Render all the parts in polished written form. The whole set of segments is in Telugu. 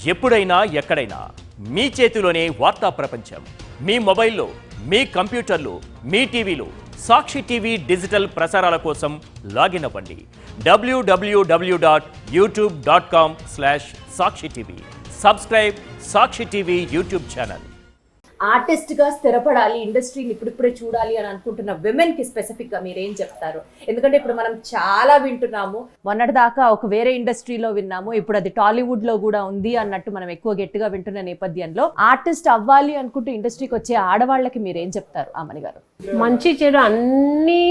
ఎప్పుడైనా ఎక్కడైనా మీ చేతిలోనే వార్తా ప్రపంచం. మీ మొబైల్లో, మీ కంప్యూటర్లో, మీ టీవీలో సాక్షి టీవీ డిజిటల్ ప్రసారాల కోసం లాగిన్ అవ్వండి. www.youtube.com/సాక్షి టీవీ. సబ్స్క్రైబ్ సాక్షి టీవీ యూట్యూబ్ ఛానల్. ఆర్టిస్ట్గా స్థిరపడాలి, ఇండస్ట్రీని ఇప్పుడిప్పుడే చూడాలి అని అనుకుంటున్న విమెన్కి స్పెసిఫిక్గా మీరేం చెప్తారు? ఎందుకంటే ఇప్పుడు మనం చాలా వింటున్నాము, మొన్నటిదాకా ఒక వేరే ఇండస్ట్రీలో విన్నాము, ఇప్పుడు అది టాలీవుడ్లో కూడా ఉంది అన్నట్టు మనం ఎక్కువ గట్టిగా వింటున్న నేపథ్యంలో ఆర్టిస్ట్ అవ్వాలి అనుకుంటూ ఇండస్ట్రీకి వచ్చే ఆడవాళ్ళకి మీరేం చెప్తారు ఆమని గారు? మంచి చెడు అన్ని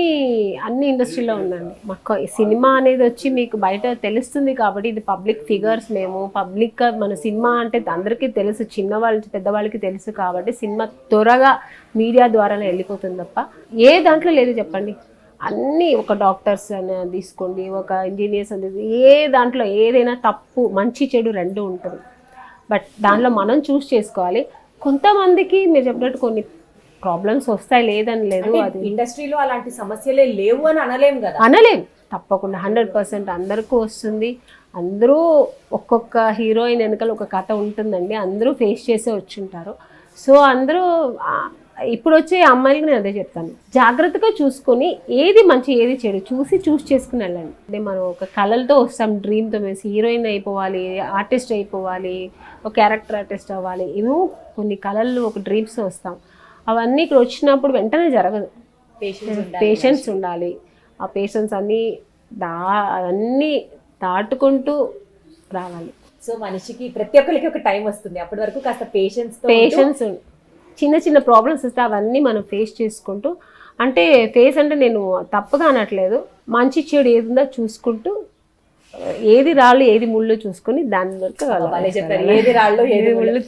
ఇండస్ట్రీలో ఉందండి. మాకు సినిమా అనేది వచ్చి మీకు బయట తెలుస్తుంది కాబట్టి ఇది పబ్లిక్ ఫిగర్స్, మేము పబ్లిక్ మన సినిమా అంటే అందరికీ తెలుసు, చిన్నవాళ్ళు పెద్దవాళ్ళకి తెలుసు కాబట్టి సినిమా త్వరగా మీడియా ద్వారానే వెళ్ళిపోతుంది తప్ప ఏ దాంట్లో లేదు చెప్పండి. అన్నీ ఒక డాక్టర్స్ అని తీసుకోండి, ఒక ఇంజనీర్స్ అనేది, ఏ దాంట్లో ఏదైనా తప్పు మంచి చెడు రెండు ఉంటుంది. బట్ దాంట్లో మనం చూస్ చేసుకోవాలి. కొంతమందికి మీరు చెప్పినట్టు కొన్ని ప్రాబ్లమ్స్ వస్తాయి, లేదని లేదు. అది ఇండస్ట్రీలో అలాంటి సమస్యలే లేవు అని అనలేం కదా? అనలేం, తప్పకుండా 100% అందరికీ వస్తుంది. అందరూ ఒక్కొక్క హీరోయిన్ వెనకాల ఒక కథ ఉంటుందండి, అందరూ ఫేస్ చేసే వచ్చుంటారు. సో అందరూ ఇప్పుడు వచ్చే అమ్మాయిలకి నేను అదే చెప్తాను, జాగ్రత్తగా చూసుకొని ఏది మంచి ఏది చెడు చూస్ చేసుకుని వెళ్ళండి. అంటే మనం ఒక కళలతో వస్తాం, డ్రీమ్తో మేము హీరోయిన్ అయిపోవాలి, ఆర్టిస్ట్ అయిపోవాలి, ఒక క్యారెక్టర్ ఆర్టిస్ట్ అవ్వాలి, ఏమో కొన్ని కళలు ఒక డ్రీమ్స్తో వస్తాం. అవన్నీ ఇక్కడ వచ్చినప్పుడు వెంటనే జరగదు. పేషెన్స్ ఉండాలి. ఆ పేషెన్స్ అన్నీ దాటుకుంటూ రావాలి. సో మనిషికి ప్రతి ఒక్కరికి ఒక టైం వస్తుంది, అప్పటి వరకు కాస్త పేషెన్స్ చిన్న చిన్న ప్రాబ్లమ్స్ వస్తే అవన్నీ మనం ఫేస్ చేసుకుంటూ, అంటే ఫేస్ అంటే నేను తప్పుగా అనట్లేదు, మంచి చెడు ఏది ఉందో చూసుకుంటూ, ఏది రాళ్ళు ఏది ముళ్ళు చూసుకుని దాని వరకు ఏది రాళ్ళు ఏది ముళ్ళు